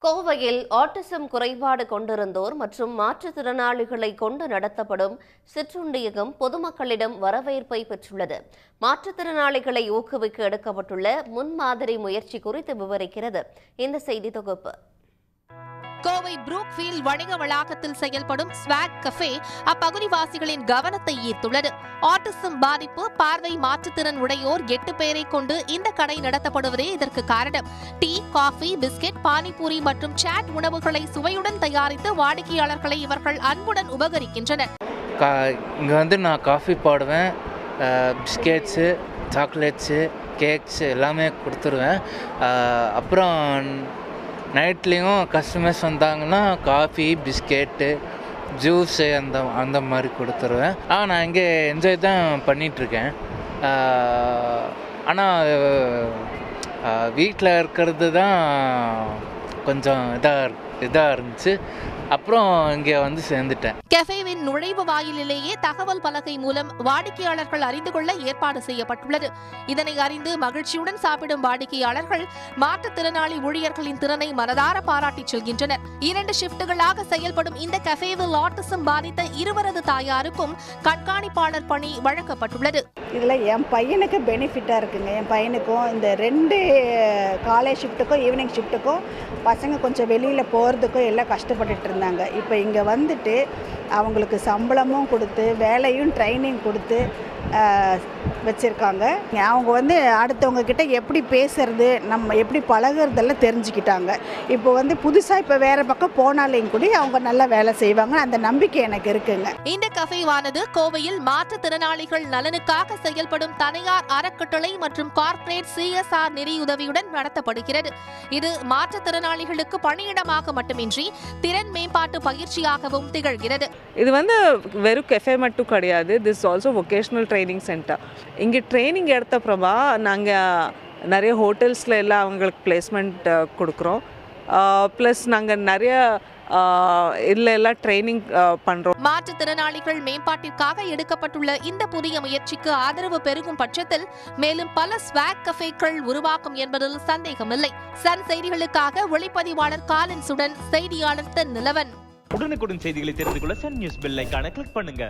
கோவையில் ஆட்டிசம் குறைபாடு கொண்டிருந்தோர் மற்றும் மாற்றுத்திறனாளிகளை கொண்டு நடத்தப்படும் சிற்றுண்டியகம் பொதுமக்களிடம் வரவேற்பை பெற்றுள்ளது. மாற்றுத்திறனாளிகளை ஊக்குவிக்க எடுக்கப்பட்டுள்ள முன்மாதிரி முயற்சி குறித்து விவரிக்கிறது இந்த செய்தி தொகுப்பு. கோவை புரூக்ஃபீல்ட் வணிக வளாகத்தில் செயல்படும் ஸ்வாக் கஃபே அப்பகுதிவாசிகளின் கவனத்தை ஈர்த்துள்ளது. ஆட்டிசம் பாதிப்பு, பார்வை மாற்றுத்திறன் உடையோர் 8 பேரை கொண்டு இந்த கடை நடத்தப்படுவதே இதற்கு காரணம். டீ, காஃபி, பிஸ்கெட், பானிபூரி மற்றும் சாட் உணவுகளை சுவையுடன் தயாரித்து வாடிக்கையாளர்களை இவர்கள் அன்புடன் உபகரிக்கின்றனர். இங்கே நான் காஃபி போடுவேன், பிஸ்கெட்ஸு, சாக்லேட்ஸு, கேக்ஸ் எல்லாமே கொடுத்துருவேன். அப்புறம் நைட்லேயும் கஸ்டமர்ஸ் வந்தாங்கன்னா காஃபி, பிஸ்கெட்டு, ஜூஸு அந்த மாதிரி கொடுத்துருவேன். நான் இங்கே என்ஜாய் தான் பண்ணிகிட்ருக்கேன். ஆனால் வீட்டில் இருக்கிறது தான் கொஞ்சம் இதாக இருந்துச்சு. அப்புறம் இங்கே சேர்ந்துட்டேன். கஃபேவின் நுழைவு வாயிலிலேயே தகவல் பலகை மூலம் வாடிக்கையாளர்கள் அறிந்து கொள்ள ஏற்பாடு செய்யப்பட்டுள்ளது. இதனை அறிந்து மகிழ்ச்சியுடன் சாப்பிடும் வாடிக்கையாளர்கள் மாற்றுத்திறனாளி ஊழியர்களின் திறனை மனதார பாராட்டி செல்கின்றனர். 2 ஷிப்டுகளாக செயல்படும் இந்த கஃபேவில் ஆட்டிசம் பாதித்த இருவரது தாயாருக்கும் கண்காணிப்பாளர் பணி வழங்கப்பட்டுள்ளது. இதில் என் பையனுக்கு பெனிஃபிட்டாக இருக்குங்க. என் பையனுக்கும் இந்த 2 காலை ஷிஃப்ட்டுக்கும் ஈவினிங் ஷிஃப்ட்டுக்கும் பசங்க கொஞ்சம் வெளியில் போகிறதுக்கும் எல்லாம் கஷ்டப்பட்டுட்டு இருந்தாங்க. இப்போ இங்கே வந்துட்டு அவங்களுக்கு சம்பளமும் கொடுத்து வேலையும் ட்ரைனிங் கொடுத்து வச்சுருக்காங்க. அவங்க அடுத்தவங்க கிட்ட எப்படி பேசுறது, நம்ம எப்படி பழகிறதெல்லாம் தெரிஞ்சுக்கிட்டாங்க. இப்போ புதுசாக இப்போ வேறு பக்கம் போனாலையும் கூட அவங்க நல்லா வேலை செய்வாங்க. அந்த நம்பிக்கை எனக்கு இருக்குங்க. இந்த கஃபேவானது கோவையில் மாற்றுத்திறனாளிகள் நலனுக்காக செயல்படும் தனியார் அறக்கட்டளை மற்றும் கார்ப்பரேட் CSR நிதியுதவியுடன் நடத்தப்படுகிறது. இது மாற்றுத்திறனாளிகளுக்கு பணியிடமாக மட்டுமின்றி திறன் மேம்பாட்டு பயிற்சியாகவும் திகழ்கிறது. இது வெறும் கெஃபே மட்டும் கிடையாது. This also vocational training centre. இங்கே ட்ரைனிங் எடுத்த அப்புறமா நாங்கள் நிறைய ஹோட்டல்ஸில் எல்லாம் அவங்களுக்கு பிளேஸ்மெண்ட் கொடுக்குறோம். ப்ளஸ் நாங்கள் நிறைய எல்லாம் ட்ரைனிங் பண்ணுறோம். மாற்றுத்திறனாளிகள் மேம்பாட்டிற்காக எடுக்கப்பட்டுள்ள இந்த புதிய முயற்சிக்கு ஆதரவு பெருகும் பட்சத்தில் மேலும் பல ஸ்வாக் கஃபேக்கள் உருவாக்கும் என்பதில் சந்தேகமில்லை. சன் செய்திகளுக்காக ஒளிப்பதிவாளர் காலின்ஸுடன் செய்தியாளர் தென்னிலவன். உடனுக்குடன் செய்திகளை தெரிந்து கொள்ள சன் நியூஸ் பெல் ஐகானை கிளிக் பண்ணுங்க.